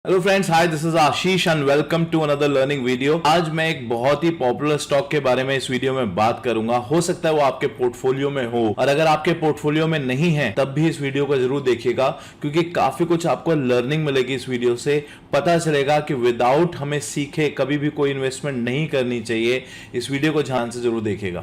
Hello friends, hi, this is Ashish and welcome to another learning video. आज मैं एक बहुत ही पॉपुलर स्टॉक के बारे में इस वीडियो में बात करूंगा। हो सकता है वो आपके पोर्टफोलियो में हो, और अगर आपके पोर्टफोलियो में नहीं है तब भी इस वीडियो को जरूर देखिएगा, क्योंकि काफी कुछ आपको लर्निंग मिलेगी इस वीडियो से। पता चलेगा कि विदाउट हमें सीखे कभी भी कोई इन्वेस्टमेंट नहीं करनी चाहिए। इस वीडियो को ध्यान से जरूर देखिएगा।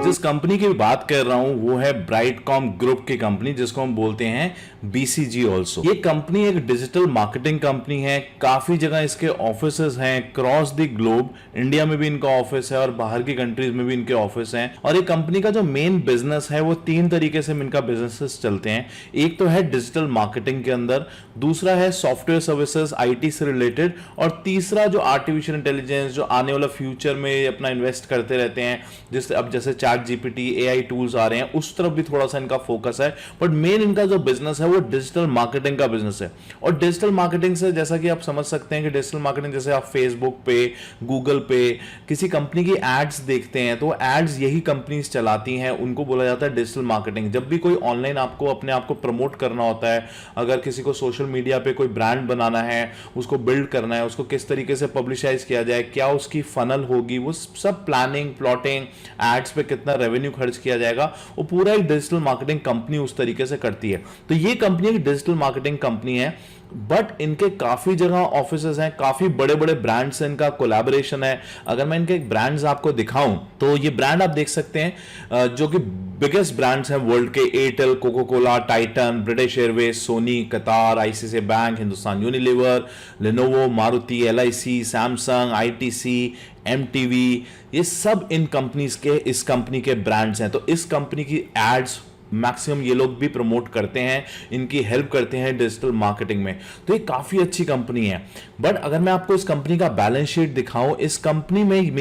जिस कंपनी की बात कर रहा हूं वो है ब्राइटकॉम ग्रुप की कंपनी, जिसको हम बोलते हैं बीसीजी ऑल्सो। ये कंपनी एक डिजिटल मार्केटिंग कंपनी है। काफी जगह इसके ऑफिसेज हैं क्रॉस द ग्लोब। इंडिया में भी इनका ऑफिस है और बाहर की कंट्रीज में भी इनके ऑफिस हैं। और ये कंपनी का जो मेन बिजनेस है वो तीन तरीके से इनका बिजनेसेस चलते हैं। एक तो है डिजिटल मार्केटिंग के अंदर, दूसरा है सॉफ्टवेयर सर्विसेज आईटी से रिलेटेड, और तीसरा जो आर्टिफिशियल इंटेलिजेंस, जो आने वाला फ्यूचर में अपना इन्वेस्ट करते रहते हैं, जिससे अब जैसे चैट जीपीटी, एआई टूल्स आ रहे हैं, उस तरफ भी थोड़ा सा इनका फोकस है। बट मेन इनका जो बिजनेस है वो डिजिटल मार्केटिंग का बिजनेस है। और डिजिटल मार्केटिंग से जैसा कि आप समझ सकते हैं कि डिजिटल मार्केटिंग, जैसे आप फेसबुक पे, गूगल पे किसी कंपनी की एड्स देखते हैं तो एड्स यही कंपनीज चलाती हैं, उनको बोला जाता है डिजिटल मार्केटिंग। जब भी कोई ऑनलाइन आपको अपने आप को प्रमोट करना होता है, अगर किसी को सोशल मीडिया पे कोई ब्रांड बनाना है, उसको बिल्ड करना है, उसको किस तरीके से पब्लिसाइज किया जाए, क्या उसकी फनल होगी, वो सब प्लानिंग, प्लॉटिंग, एड्स पे कितना रेवेन्यू खर्च किया जाएगा, वो पूरा एक डिजिटल मार्केटिंग कंपनी उस तरीके से करती है। तो ये कंपनी एक डिजिटल मार्केटिंग कंपनी है, बट इनके काफी जगह ऑफिसेज हैं, काफी बड़े बड़े ब्रांड्स हैं, इनका कोलैबोरेशन है। अगर मैं इनके ब्रांड्स आपको दिखाऊं तो ये ब्रांड आप देख सकते हैं जो कि बिगेस्ट ब्रांड्स हैं वर्ल्ड के: Airtel, Coca Cola, Titan, British Airways, Sony, Qatar, ICICI bank, Hindustan Unilever, Lenovo, Maruti, LIC, Samsung, ITC, MTV, ये सब इन कंपनीज के, इस कंपनी के ब्रांड्स हैं। तो इस कंपनी की एड्स मैक्सिमम ये लोग भी प्रमोट करते हैं, इनकी हेल्प करते हैं डिजिटल मार्केटिंग में। तो ये काफी अच्छी कंपनी है। बट अगर मैं आपको इस कंपनी का बैलेंस शीट दिखाऊं, इस कंपनी में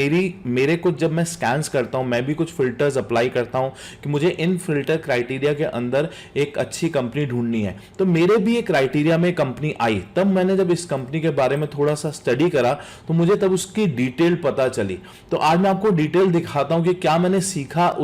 मेरे को जब मैं स्कैन्स करता हूं, मैं भी कुछ फिल्टर्स अप्लाई करता हूं कि मुझे इन फिल्टर क्राइटेरिया के अंदर एक अच्छी कंपनी ढूंढनी है। तो मेरे भी एक क्राइटेरिया में कंपनी आई, तब मैंने जब इस कंपनी के बारे में थोड़ा सा स्टडी करा तो मुझे तब उसकी डिटेल पता चली। तो आज मैं आपको डिटेल दिखाता हूं कि क्या मैंने सीखा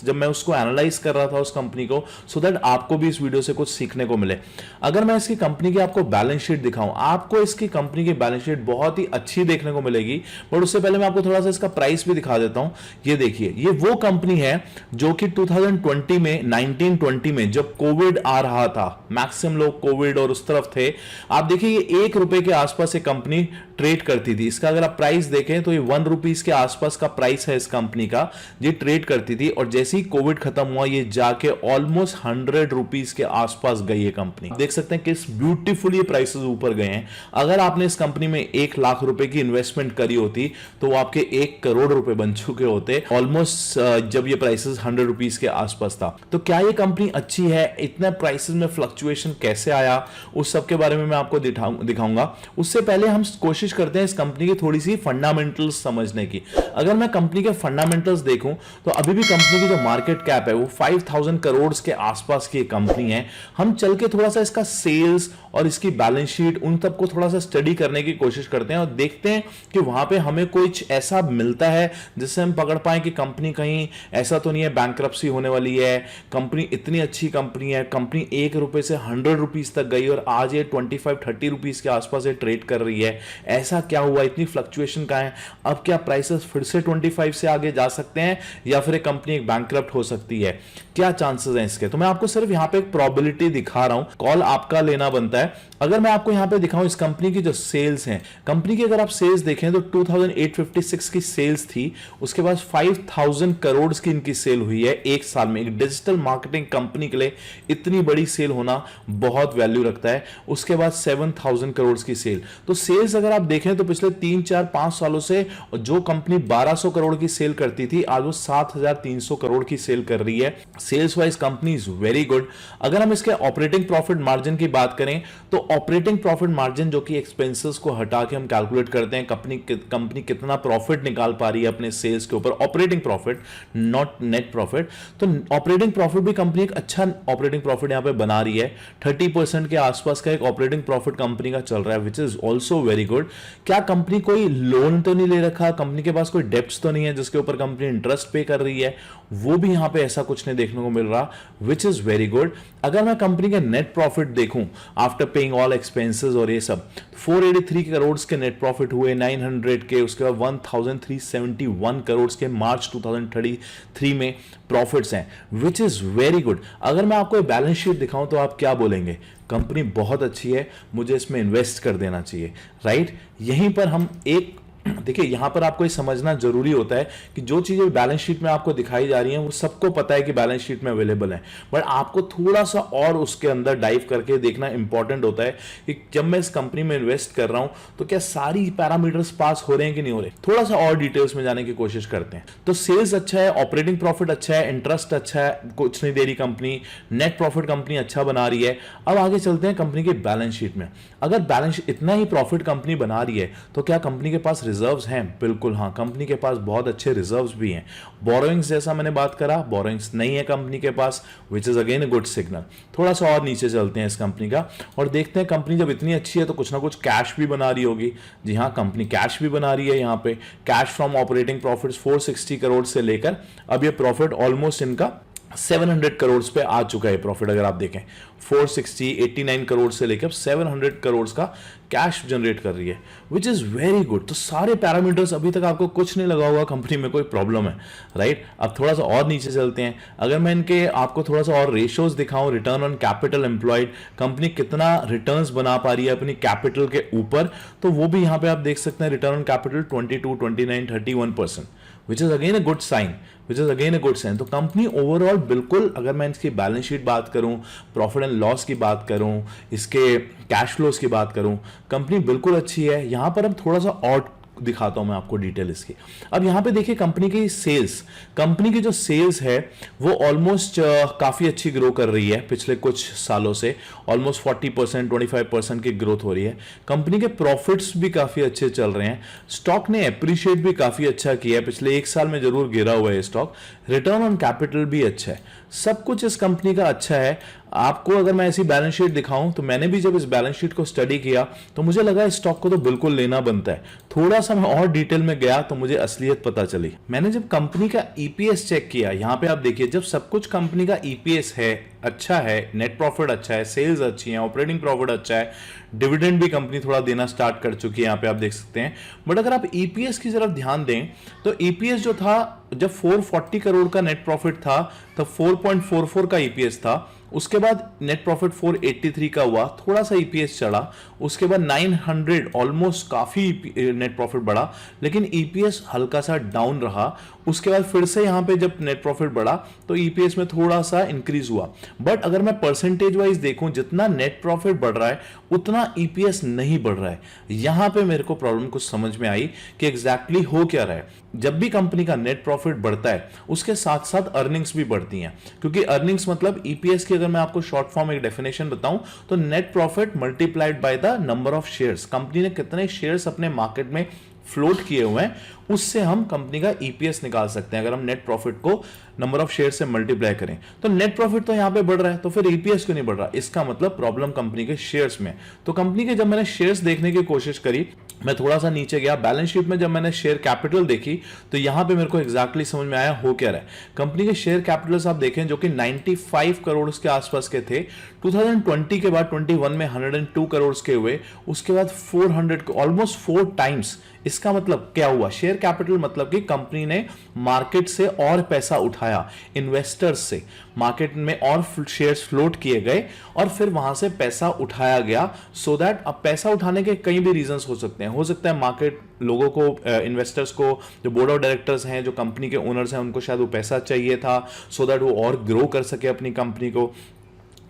जब मैं उसको एनालाइज कर रहा था उस कंपनी को, सो दैट आपको भी इस वीडियो से कुछ सीखने को मिले। अगर मैं इसकी कंपनी की आपको बैलेंस शीट दिखाऊं, आपको इसकी कंपनी की बैलेंस शीट बहुत ही अच्छी देखने को मिलेगी। बट उससे पहले मैं आपको थोड़ा सा इसका प्राइस भी दिखा देता हूं। ये देखिए, ये वो कंपनी है जो कि 2020 में, 1920 में जब कोविड आ रहा था, मैक्सिमम लोग कोविड और उस तरफ थे, आप देखिए ये ₹1 के आसपास ये कंपनी ट्रेड करती थी। इसका अगर आप प्राइस देखें तो ये ₹1 के आसपास का प्राइस है इस कंपनी का, ये ट्रेड करती थी। और जैसे ही कोविड खत्म हुआ, ये जाके ऑलमोस्ट ₹100 के आसपास गई ये कंपनी। देख सकते हैं किस ब्यूटीफुली प्राइसेस ऊपर गए हैं। अगर आपने इस कंपनी में ₹1,00,000 की इन्वेस्टमेंट करी होती तो आपके ₹1 करोड़ बन चुके होते ऑलमोस्ट, जब ये प्राइसेस ₹100 के आसपास था। तो क्या ये कंपनी अच्छी है? इतने प्राइसेस में फ्लक्चुएशन कैसे आया, उस सब के बारे में मैं आपको दिखाऊंगा। उससे पहले हम कोशिश करते हैं इस कंपनी की थोड़ी सी फंडामेंटल्स समझने की। अगर मैं कंपनी के फंडामेंटल्स देखूं तो अभी भी कंपनी की जो मार्केट कैप है वो 5,000 करोड़ के आसपास की कंपनी है। हम चल के थोड़ा सा इसका सेल्स और इसकी बैलेंस शीट, उन तब को थोड़ा सा स्टडी करने की कोशिश करते हैं और देखते हैं कि वहां पे हमें कुछ ऐसा मिलता है जिससे हम पकड़ पाए कि कंपनी कहीं ऐसा तो नहीं है बैंकरप्सी होने वाली है, कंपनी इतनी अच्छी कंपनी है, कंपनी ₹1 से ₹100 तक गई और आज ये ₹25-30 के आसपास ये ट्रेड कर रही है। ऐसा क्या हुआ, इतनी फ्लक्चुएशन का है? अब क्या प्राइसेस फिर से 25 से आगे जा सकते हैं, या फिर एक कंपनी एक बैंकरप्ट हो सकती है? क्या चांसेस हैं इसके? तो मैं आपको सिर्फ यहां पे एक प्रोबेबिलिटी दिखा रहा हूं, कॉल आपका लेना बनता है। अगर मैं आपको यहां पे दिखाऊं इस कंपनी की जो सेल्स हैं, कंपनी की अगर आप सेल्स देखें तो 2856 की सेल्स थी, उसके बाद 5,000 करोड़ की इनकी सेल हुई है एक साल में। एक डिजिटल मार्केटिंग कंपनी के लिए इतनी बड़ी सेल होना बहुत वैल्यू रखता है। उसके बाद 7,000 करोड़ की सेल। तो सेल्स अगर आप देखें तो पिछले 3-4-5 सालों से जो कंपनी 1,200 करोड़ की सेल करती थी, आज वो 7,300 करोड़ की सेल कर रही है। Sales wise company is very good. अगर हम इसके ऑपरेटिंग प्रॉफिट मार्जिन की बात करें तो ऑपरेटिंग प्रॉफिट मार्जिन, जो कि एक्सपेंसेस को हटा के हम कैलकुलेट करते हैं कंपनी कितना प्रॉफिट निकाल पा रही है अपने सेल्स के ऊपर, operating profit, not net profit. तो ऑपरेटिंग प्रॉफिट भी कंपनी एक अच्छा ऑपरेटिंग प्रॉफिट यहां पे बना रही है। 30% के आसपास का एक ऑपरेटिंग प्रॉफिट कंपनी का चल रहा है, which is also very good. क्या कंपनी कोई लोन तो नहीं ले रखा, कंपनी के पास कोई डेब्ट्स तो नहीं है जिसके ऊपर कंपनी इंटरेस्ट पे कर रही है? वो भी यहां पे ऐसा कुछ नहीं देखने को मिल रहा। रहा, विच इज वेरी गुड। अगर मैं कंपनी का नेट प्रॉफिट देखूं आफ्टर पेइंग ऑल एक्सपेंसेस और ये सब, 483 करोड़ के नेट प्रॉफिट हुए, 900 के, उसके बाद 1371 करोड़ के मार्च 2033 में प्रॉफिट्स हैं, विच इज वेरी गुड। अगर मैं आपको बैलेंस शीट दिखाऊं तो आप क्या बोलेंगे? कंपनी बहुत अच्छी है, मुझे इसमें इन्वेस्ट कर देना चाहिए, राइट? यहीं पर हम एक देखिए, यहां पर आपको ये समझना जरूरी होता है कि जो चीजें बैलेंस शीट में आपको दिखाई जा रही हैं वो सबको पता है कि बैलेंस शीट में अवेलेबल है, बट आपको थोड़ा सा और उसके अंदर डाइव करके देखना इंपॉर्टेंट होता है कि जब मैं इस कंपनी में इन्वेस्ट कर रहा हूं तो क्या सारी पैरामीटर्स पास हो रहे हैं कि नहीं हो रहे। थोड़ा सा और डिटेल्स में जाने की कोशिश करते हैं। तो सेल्स अच्छा है, ऑपरेटिंग प्रॉफिट अच्छा है, इंटरेस्ट अच्छा है, कुछ नहीं दे रही कंपनी, नेट प्रॉफिट कंपनी अच्छा बना रही है। अब आगे चलते हैं कंपनी के बैलेंस शीट में। अगर बैलेंस इतना ही प्रॉफिट कंपनी बना रही है तो क्या कंपनी के पास रिजर्व्स हैं? बिल्कुल हाँ, कंपनी के पास बहुत अच्छे रिजर्व्स भी हैं। बोरोइंग्स जैसा मैंने बात करा, बोरोइंग्स नहीं है कंपनी के पास, which is again a good signal. थोड़ा सा और नीचे चलते हैं इस कंपनी का और देखते हैं कंपनी जब इतनी अच्छी है तो कुछ ना कुछ कैश भी बना रही होगी। जी हाँ, कंपनी कैश भी बना रही है। यहाँ पे cash from operating profits 460 crore से लेकर अब ये प्रॉफिट ऑलमोस्ट इनका 700 करोड़ पे आ चुका है प्रॉफिट। अगर आप देखें 460 89 करोड़ से लेकर 700 करोड़ का कैश जनरेट कर रही है, विच इज वेरी गुड। तो सारे पैरामीटर्स अभी तक आपको कुछ नहीं लगा होगा कंपनी में कोई प्रॉब्लम है, राइट? अब थोड़ा सा और नीचे चलते हैं। अगर मैं इनके आपको थोड़ा सा और रेशियोज दिखाऊं, return on capital employed, company कितना रिटर्न्स बना पा रही है अपनी कैपिटल के ऊपर, तो वो भी यहां पे आप देख सकते हैं। Return on capital 22, 29, 31%, which is again a good sign. तो कंपनी ओवरऑल बिल्कुल, अगर मैं इसकी बैलेंस शीट बात करूं, प्रॉफिट एंड लॉस की बात करूं, इसके कैश फ्लोज की बात करूं, कंपनी बिल्कुल अच्छी है। यहां पर अब थोड़ा सा और दिखाता हूं मैं आपको डिटेल इसकी। अब यहां पे देखिए कंपनी की सेल्स, कंपनी की जो सेल्स है वो ऑलमोस्ट काफी अच्छी ग्रो कर रही है पिछले कुछ सालों से, ऑलमोस्ट 40% 25% की ग्रोथ हो रही है। कंपनी के प्रॉफिट्स भी काफी अच्छे चल रहे हैं। स्टॉक ने एप्रिशिएट भी काफी अच्छा किया है, पिछले एक साल में जरूर गिरा हुआ है स्टॉक। रिटर्न ऑन कैपिटल भी अच्छा है, सब कुछ इस कंपनी का अच्छा है। आपको अगर मैं ऐसी बैलेंस शीट दिखाऊं तो मैंने भी जब इस बैलेंस शीट को स्टडी किया तो मुझे लगा इस स्टॉक को तो बिल्कुल लेना बनता है। थोड़ा सा मैं और डिटेल में गया तो मुझे असलियत पता चली। मैंने जब कंपनी का ईपीएस चेक किया, यहां पे आप देखिए जब सब कुछ कंपनी का ईपीएस है, अच्छा है, नेट प्रॉफिट अच्छा है, सेल्स अच्छी है, ऑपरेटिंग प्रॉफिट अच्छा है, डिविडेंड भी कंपनी थोड़ा देना स्टार्ट कर चुकी है, यहां पे आप देख सकते हैं। बट अगर आप ईपीएस की तरफ ध्यान दें तो ईपीएस जो था, जब 440 करोड़ का नेट प्रॉफिट था तब 4.44 का ईपीएस था। उसके बाद नेट प्रॉफिट 483 का हुआ, थोड़ा सा ईपीएस चढ़ा। उसके बाद 900 ऑलमोस्ट काफी नेट प्रॉफिट बढ़ा, लेकिन ईपीएस हल्का सा डाउन रहा। उसके बाद फिर से यहां पे जब नेट प्रॉफिट बढ़ा तो ईपीएस में थोड़ा सा इंक्रीज हुआ। बट अगर मैं परसेंटेज वाइज देखूं, जितना नेट प्रॉफिट बढ़ रहा है उतना ईपीएस नहीं बढ़ रहा है। यहां पे मेरे को प्रॉब्लम कुछ समझ में आई कि एग्जैक्टली हो क्या रहा है। जब भी कंपनी का नेट प्रॉफिट बढ़ता है उसके साथ साथ अर्निंग्स भी बढ़ती हैं, क्योंकि अर्निंग्स मतलब ईपीएस की अगर मैं आपको शॉर्ट फॉर्म एक डेफिनेशन बताऊं तो net profit multiplied by the number of shares. Company ने कितने शेयर्स अपने मार्केट में फ्लोट किए हुए हैं उससे हम कंपनी का ईपीएस निकाल सकते हैं। अगर हम नेट प्रॉफिट को नंबर ऑफ शेयर से मल्टीप्लाई करें तो नेट प्रॉफिट तो यहां पे बढ़ रहा है, तो फिर ईपीएस क्यों नहीं बढ़ रहा? इसका मतलब प्रॉब्लम कंपनी के शेयर्स में। तो कंपनी के जब मैंने शेयर्स देखने की कोशिश करी, मैं थोड़ा सा नीचे गया बैलेंस शीट में, जब मैंने शेयर कैपिटल देखी तो यहां पे मेरे को एग्जैक्टली समझ में आया हो क्या रहा है। कंपनी के शेयर कैपिटल्स आप देखें जो कि 95 करोड़ के आसपास के थे, 2020 के बाद 21 में 102 करोड़ के हुए, उसके बाद 400 ऑलमोस्ट 4 टाइम्स। इसका मतलब क्या हुआ? शेयर कैपिटल मतलब कि कंपनी ने मार्केट से और पैसा उठाया, इन्वेस्टर्स से मार्केट में और शेयर्स फ्लोट किए गए और फिर वहां से पैसा उठाया गया। सो दैट अब पैसा उठाने के कई भी रीजंस हो सकते हैं। हो सकता है मार्केट लोगों को, इन्वेस्टर्स को, जो बोर्ड ऑफ डायरेक्टर्स हैं, जो कंपनी के ओनर्स हैं, उनको शायद वो पैसा चाहिए था सो दैट वो और ग्रो कर सके अपनी कंपनी को।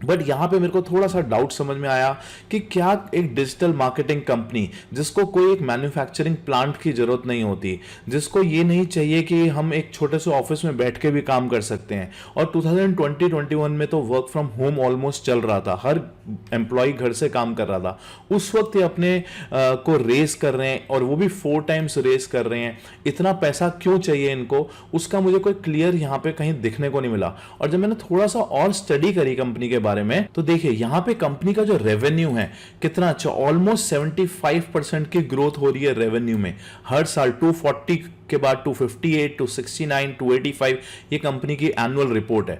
बट यहां पे मेरे को थोड़ा सा डाउट समझ में आया कि क्या एक डिजिटल मार्केटिंग कंपनी जिसको कोई एक मैन्युफैक्चरिंग प्लांट की जरूरत नहीं होती, जिसको ये नहीं चाहिए कि हम एक छोटे से ऑफिस में बैठ के भी काम कर सकते हैं, और 2020-21 में तो वर्क फ्रॉम होम ऑलमोस्ट चल रहा था, हर एम्प्लॉय घर से काम कर रहा था, उस वक्त ये अपने को रेस कर रहे हैं और वो भी 4 टाइम्स रेस कर रहे हैं। इतना पैसा क्यों चाहिए इनको, उसका मुझे कोई क्लियर यहां पे कहीं दिखने को नहीं मिला। और जब मैंने थोड़ा सा और स्टडी करी कंपनी के बारे में तो देखिए यहां पे कंपनी का जो रेवेन्यू है कितना अच्छा, ऑलमोस्ट 75% की ग्रोथ हो रही है रेवेन्यू में हर साल। 240 के बाद 258, 269, 285 ये कंपनी की एनुअल रिपोर्ट है।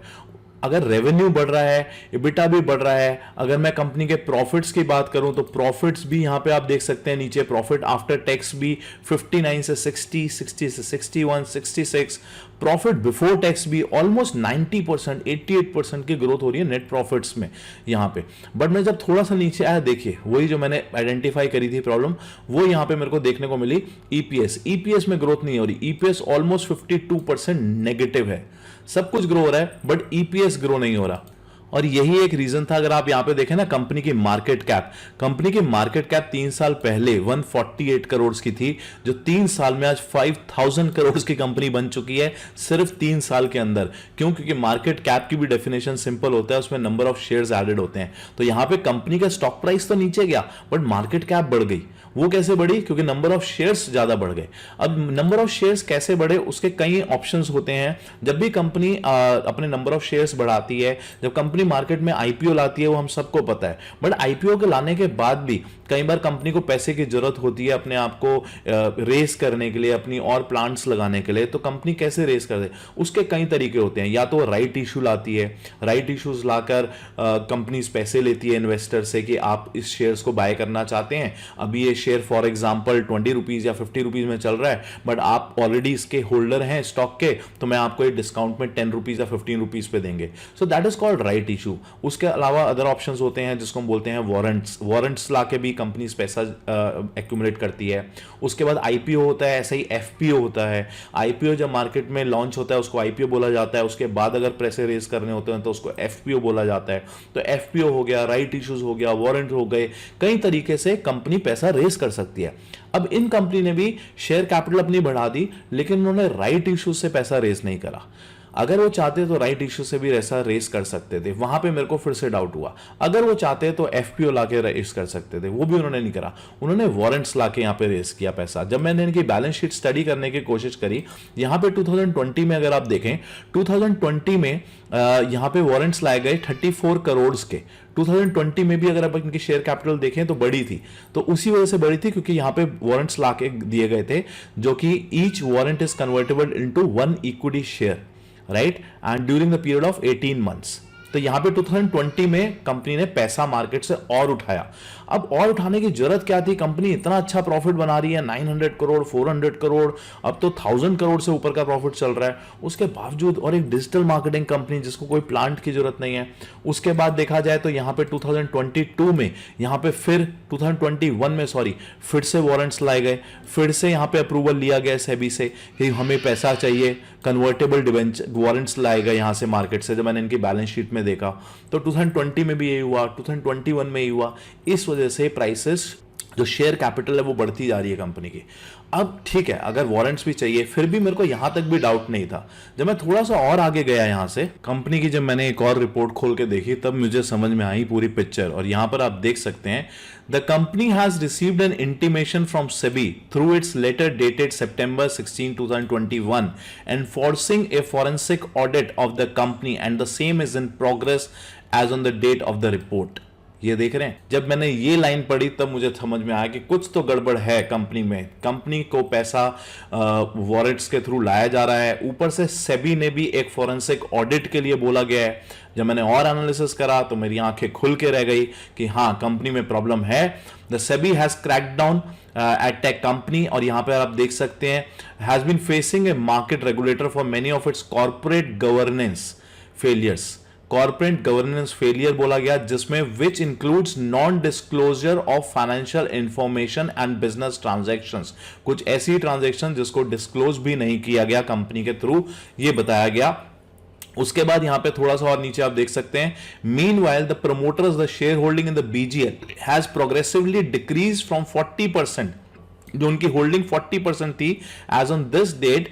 अगर रेवेन्यू बढ़ रहा है, EBITDA भी बढ़ रहा है, अगर मैं कंपनी के प्रॉफिट्स की बात करूं तो प्रॉफिट्स भी यहां पे आप देख सकते हैं नीचे, प्रॉफिट आफ्टर टैक्स भी 59 से 60, 60 से 61, 66, प्रॉफिट बिफोर टैक्स भी ऑलमोस्ट 90%, 88% की ग्रोथ हो रही है नेट प्रॉफिट्स में यहां पे। बट मैं जब थोड़ा सा नीचे आया, देखिए वही जो मैंने आइडेंटिफाई करी थी प्रॉब्लम, वो यहां पे मेरे को देखने को मिली। ईपीएस में ग्रोथ नहीं हो रही, ईपीएस ऑलमोस्ट 52% नेगेटिव है। सब कुछ ग्रो हो रहा है बट ईपीएस ग्रो नहीं हो रहा। और यही एक रीजन था। अगर आप यहां पे देखें ना कंपनी की मार्केट कैप, कंपनी की मार्केट कैप 3 साल पहले 148 करोड़ की थी, जो 3 साल में आज 5000 करोड़ की कंपनी बन चुकी है सिर्फ 3 साल के अंदर। क्यों? क्योंकि मार्केट कैप की भी डेफिनेशन सिंपल होता है, उसमें नंबर ऑफ शेयर्स एडेड होते हैं। तो यहां पे कंपनी का स्टॉक प्राइस तो नीचे गया बट मार्केट कैप बढ़ गई। वो कैसे बढ़ी? क्योंकि नंबर ऑफ शेयर्स ज्यादा बढ़ गए। अब नंबर ऑफ शेयर्स कैसे बढ़े, उसके कई ऑप्शंस होते हैं। जब भी कंपनी अपने नंबर ऑफ शेयर्स बढ़ाती है, जब कंपनी मार्केट में आईपीओ लाती है, वो हम सबको पता है। बट आईपीओ के लाने के बाद भी कई बार कंपनी को पैसे की जरूरत होती है अपने आप को रेस करने के लिए, अपनी और प्लांट्स लगाने के लिए। तो कंपनी कैसे रेस कर दे, उसके कई तरीके होते हैं। या तो राइट इशू लाती है, राइट इशूज लाकर कंपनी पैसे लेती है इन्वेस्टर से कि आप इस शेयर्स को बाय करना चाहते हैं, अभी ये शेयर फॉर एग्जांपल 20 रुपीज या 50 रुपीज में चल रहा है, बट आप ऑलरेडी इसके होल्डर हैं स्टॉक के, तो मैं आपको एक डिस्काउंट में 10 रुपीज या 15 रुपीज पे देंगे। So that is called right issue. उसके अलावा अदर ऑप्शंस होते हैं जिसको हम बोलते हैं वारंट्स। वारंट्स लाके भी कंपनी पैसा एक्यूमुलेट करती है। उसके बाद आईपीओ होता है, ऐसा ही एफपीओ होता है। आईपीओ जब मार्केट में लॉन्च होता है उसको आईपीओ बोला जाता है, उसके बाद अगर पैसे रेज करने होते हैं तो उसको एफपीओ बोला जाता है। तो एफपीओ हो गया, राइट इश्यूज हो गया, वारंट हो गए, कई तरीके से कंपनी पैसा रेज कर सकती है। अब इन कंपनी ने भी शेयर कैपिटल अपनी बढ़ा दी, लेकिन उन्होंने राइट इश्यू से पैसा रेज नहीं करा। अगर वो चाहते तो राइट इश्यू से भी ऐसा रेस कर सकते थे। वहां पे मेरे को फिर से डाउट हुआ। अगर वो चाहते तो एफपीओ लाके रेस कर सकते थे, वो भी उन्होंने नहीं करा। उन्होंने वारंट्स लाके यहाँ पे रेस किया पैसा। जब मैंने इनकी बैलेंस शीट स्टडी करने की कोशिश करी, यहाँ पे 2020 में अगर आप देखें, 2020 में यहाँ पे वारंट्स लाए गए 34 करोड़ के। 2020 में भी अगर आप इनकी शेयर कैपिटल देखें तो बड़ी थी, तो उसी वजह से बड़ी थी क्योंकि यहाँ पे वारंट्स लाके दिए गए थे, जो कि each warrant is convertible into 1 equity share, right, and during the period of 18 months. तो यहां पे 2020 में कंपनी ने पैसा मार्केट से और उठाया। अब और उठाने की जरूरत क्या थी? कंपनी इतना अच्छा प्रॉफिट बना रही है, 900 करोड़, 400 करोड़, अब तो 1000 करोड़ से ऊपर का प्रॉफिट चल रहा है। उसके बावजूद, और एक डिजिटल मार्केटिंग कंपनी जिसको कोई प्लांट की जरूरत नहीं है। उसके बाद देखा जाए तो यहां पे 2022 में, यहां पे फिर 2021 में फिर से वारंट्स लाए गए, फिर से यहां पे अप्रूवल लिया गया सेबी से कि हमें पैसा चाहिए, कन्वर्टेबल डिबेंचर वारंट्स लाए गए यहां से मार्केट से। जब मैंने इनकी बैलेंस शीट में देखा तो 2020 में भी यही हुआ, 2021 में ही हुआ। इस वजह से प्राइसेस, जो शेयर कैपिटल है, वो बढ़ती जा रही है कंपनी की। अब ठीक है, अगर वारंट्स भी चाहिए, फिर भी मेरे को यहां तक भी डाउट नहीं था। जब मैं थोड़ा सा और आगे गया यहां से कंपनी की, जब मैंने एक और रिपोर्ट खोल के देखी, तब मुझे समझ में आई पूरी पिक्चर। और यहां पर आप देख सकते हैं, the company has received an intimation from SEBI through its letter dated September 16, 2021 enforcing a forensic audit of the company and the same is in progress as on the date of the report। ये देख रहे हैं, जब मैंने ये line पढ़ी तब मुझे समझ में आया कि कुछ तो गड़बड़ है कंपनी में। कंपनी को पैसा वारंट्स के थ्रू लाया जा रहा है, ऊपर से सेबी ने भी एक फॉरेंसिक ऑडिट के लिए बोला गया है। जब मैंने और एनालिसिस करा तो मेरी आंखें खुल के रह गई कि हाँ, कंपनी में प्रॉब्लम है। The SEBI has cracked down at tech company, और यहां पर आप देख सकते हैं, has been facing a market regulator for many of its corporate governance failures. Corporate governance failure बोला गया, जिसमें which includes non disclosure of financial information and business transactions. कुछ ऐसी ट्रांजैक्शन जिसको डिस्क्लोज भी नहीं किया गया कंपनी के थ्रू, ये बताया गया। उसके बाद यहां पे थोड़ा सा और नीचे आप देख सकते हैं, meanwhile the promoters the share holding in the BGL has progressively decrease from 40%, जो उनकी होल्डिंग 40% थी, एज ऑन दिस डेट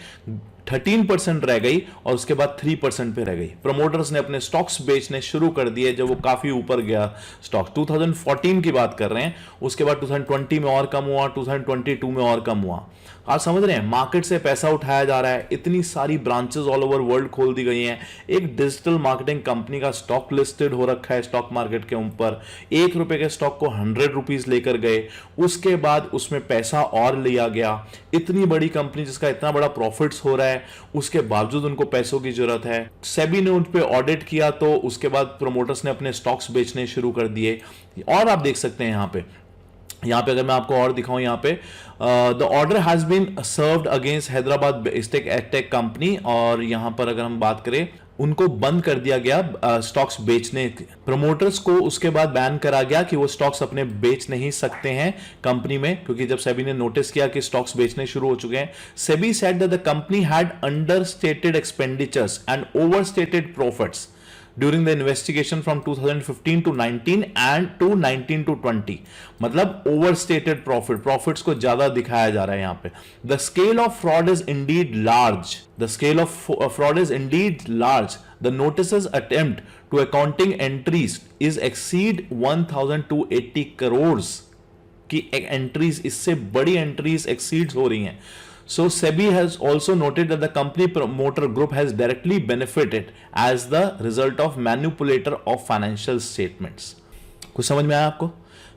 13% रह गई, और उसके बाद 3% पे रह गई। प्रमोटर्स ने अपने स्टॉक्स बेचने शुरू कर दिए जब वो काफी ऊपर गया स्टॉक। 2014 की बात कर रहे हैं, उसके बाद 2020 में और कम हुआ, 2022 में और कम हुआ। आप समझ रहे हैं, मार्केट से पैसा उठाया जा रहा है, इतनी सारी ब्रांचेस ऑल ओवर वर्ल्ड खोल दी गई हैं, एक डिजिटल मार्केटिंग कंपनी का स्टॉक लिस्टेड हो रखा है स्टॉक मार्केट के ऊपर, 1 रुपए के स्टॉक को 100 रुपीज लेकर गए, उसके बाद उसमें पैसा और लिया गया। इतनी बड़ी कंपनी जिसका इतना बड़ा प्रॉफिट्स हो रहा है, उसके बावजूद उनको पैसों की जरूरत है। सेबी ने उन पे ऑडिट किया तो उसके बाद प्रमोटर्स ने अपने स्टॉक्स बेचने शुरू कर दिए। और आप देख सकते हैं यहाँ पे अगर मैं आपको और दिखाऊं, यहाँ पे the order has been served against Hyderabad stake edtech company, और यहाँ पर अगर हम बात करें उनको बंद कर दिया गया स्टॉक्स बेचने। प्रमोटर्स को उसके बाद बैन करा गया कि वो स्टॉक्स अपने बेच नहीं सकते हैं कंपनी में, क्योंकि जब सेबी ने नोटिस किया कि स्टॉक्स बेचने शुरू हो चुके हैं। SEBI said that the company had understated expenditures and overstated profits during the investigation from 2015 to 19 and to 19 to 20, मतलब overstated profits को ज्यादा दिखाया जा रहा है यहाँ पे। The scale of fraud is indeed large. The scale of fraud is indeed large. The notices attempt to accounting entries is exceed 1,280 crores की एंट्रीज, इससे बड़ी एंट्रीज एक्सीड हो रही हैं। So SEBI has also noted that the company promoter group has directly benefited as the result of manipulator of financial statements. कुछ समझ में आया आपको?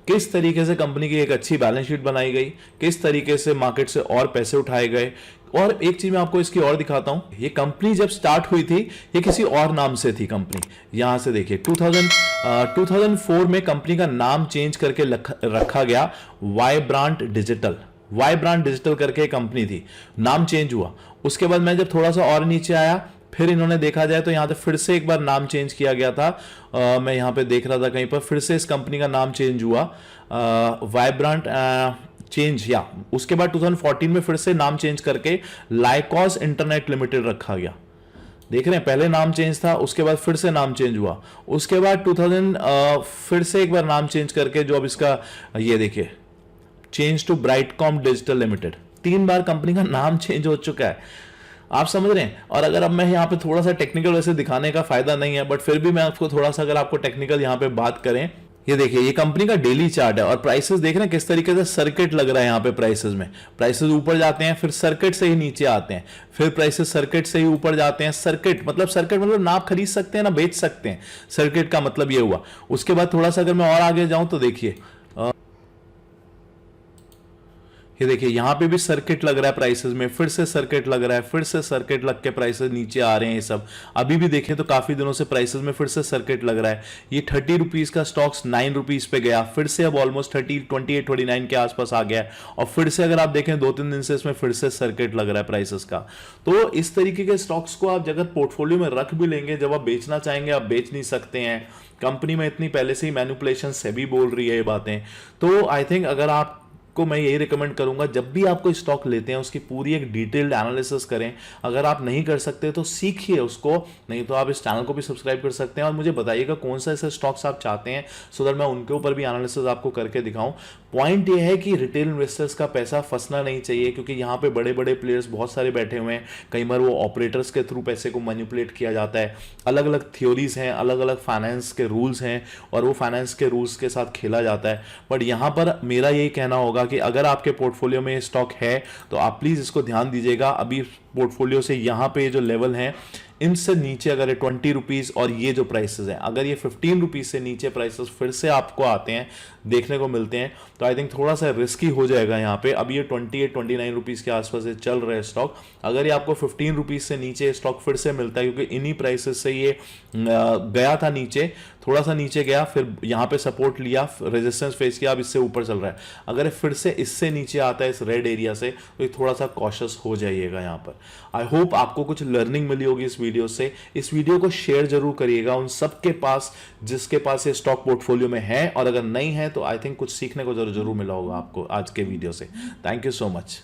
किस तरीके से कंपनी की एक अच्छी बैलेंस शीट बनाई गई, किस तरीके से मार्केट से और पैसे उठाए गए। और एक चीज मैं आपको इसकी और दिखाता हूं, ये कंपनी जब स्टार्ट हुई थी ये किसी और नाम से थी कंपनी। यहां से देखिए 2004 में कंपनी का नाम चेंज करके रखा गया वाइब्रांट डिजिटल। वाइब्रांट डिजिटल करके कंपनी थी, नाम चेंज हुआ। उसके बाद मैं जब थोड़ा सा और नीचे आया, फिर इन्होंने देखा जाए तो यहां पे फिर से एक बार नाम चेंज किया गया था। मैं यहां पे देख रहा था कहीं पर, फिर से इस कंपनी का नाम चेंज हुआ, वाइब्रांट चेंज, या उसके बाद 2014 में फिर से नाम चेंज करके लाइकॉस इंटरनेट लिमिटेड रखा गया। देख रहे हैं, पहले नाम चेंज था, उसके बाद फिर से नाम चेंज हुआ, उसके बाद 2000 फिर से एक बार नाम चेंज करके जो अब इसका ये देखिए change to Brightcom digital limited. 3 बार कंपनी का नाम चेंज हो चुका है, आप समझ रहे हैं। और अगर अब मैं यहाँ पे थोड़ा सा टेक्निकल वैसे दिखाने का फायदा नहीं है, बट फिर भी मैं आपको थोड़ा सा, अगर आपको टेक्निकल यहाँ पे बात करें, ये देखिए ये कंपनी का डेली चार्ट है और प्राइसेस देख रहे हैं किस तरीके से सर्किट लग रहा है यहाँ पे। प्राइसेस में प्राइसेस ऊपर जाते हैं, फिर सर्किट से ही नीचे आते हैं, फिर प्राइसेस सर्किट से ही ऊपर जाते हैं। सर्किट मतलब ना आप खरीद सकते हैं ना बेच सकते हैं, सर्किट का मतलब ये हुआ। उसके बाद थोड़ा सा अगर मैं और आगे जाऊं तो देखिए ये देखिए यहाँ पे भी सर्किट लग रहा है प्राइसेस में, फिर से सर्किट लग रहा है, फिर से सर्किट लग के प्राइसेस नीचे आ रहे हैं। ये सब अभी भी देखें तो काफी दिनों से प्राइसेस में फिर से सर्किट लग रहा है। ये 30 रुपीज का स्टॉक्स 9 रुपीज पे गया, फिर से अब ऑलमोस्ट 28-29 के आसपास आ गया है, और फिर से अगर आप देखें 2-3 दिन से इसमें फिर से सर्किट लग रहा है प्राइसेस का। तो इस तरीके के स्टॉक्स को आप अगर पोर्टफोलियो में रख भी लेंगे, जब आप बेचना चाहेंगे आप बेच नहीं सकते हैं। कंपनी में इतनी पहले से ही मैनिपुलेशन सेबी बोल रही है ये बातें। तो आई थिंक अगर आप को मैं यही रिकमेंड करूंगा, जब भी आप कोई स्टॉक लेते हैं उसकी पूरी एक डिटेल्ड एनालिसिस करें। अगर आप नहीं कर सकते तो सीखिए उसको, नहीं तो आप इस चैनल को भी सब्सक्राइब कर सकते हैं और मुझे बताइएगा कौन सा ऐसे स्टॉक्स आप चाहते हैं, सो दैट मैं उनके ऊपर भी एनालिसिस आपको करके दिखाऊं। पॉइंट ये है कि रिटेल इन्वेस्टर्स का पैसा फंसना नहीं चाहिए, क्योंकि यहाँ पे बड़े बड़े प्लेयर्स बहुत सारे बैठे हुए हैं। कई बार वो ऑपरेटर्स के थ्रू पैसे को मैनिपुलेट किया जाता है। अलग अलग थ्योरीज हैं, अलग अलग फाइनेंस के रूल्स हैं, और वो फाइनेंस के रूल्स के साथ खेला जाता है। बट यहाँ पर मेरा यही कहना होगा कि अगर आपके पोर्टफोलियो में स्टॉक है तो आप प्लीज इसको ध्यान दीजिएगा। अभी पोर्टफोलियो से यहाँ पे जो लेवल है इनसे नीचे अगर 20 रुपीज, और ये जो प्राइसेस हैं अगर ये 15 रुपीज से नीचे प्राइसेस फिर से आपको आते हैं, देखने को मिलते हैं, तो आई थिंक थोड़ा सा रिस्की हो जाएगा यहाँ पे। अब ये 28-29 रुपीज के आसपास से चल रहे स्टॉक, अगर ये आपको 15 रुपीज से नीचे स्टॉक फिर से मिलता है, क्योंकि इन्हीं प्राइसेस से ये गया था नीचे, थोड़ा सा नीचे गया, फिर यहाँ पे सपोर्ट लिया, रेजिस्टेंस फेस किया, अब इससे ऊपर चल रहा है। अगर फिर से इससे नीचे आता है इस रेड एरिया से, तो ये थोड़ा सा कॉशियस हो जाइएगा यहाँ पर। आई होप आपको कुछ लर्निंग मिली होगी इस वीडियो से। इस वीडियो को शेयर जरूर करिएगा उन सबके पास जिसके पास ये स्टॉक पोर्टफोलियो में है, और अगर नहीं है तो आई थिंक कुछ सीखने को जरूर मिला होगा आपको आज के वीडियो से। Thank you so much.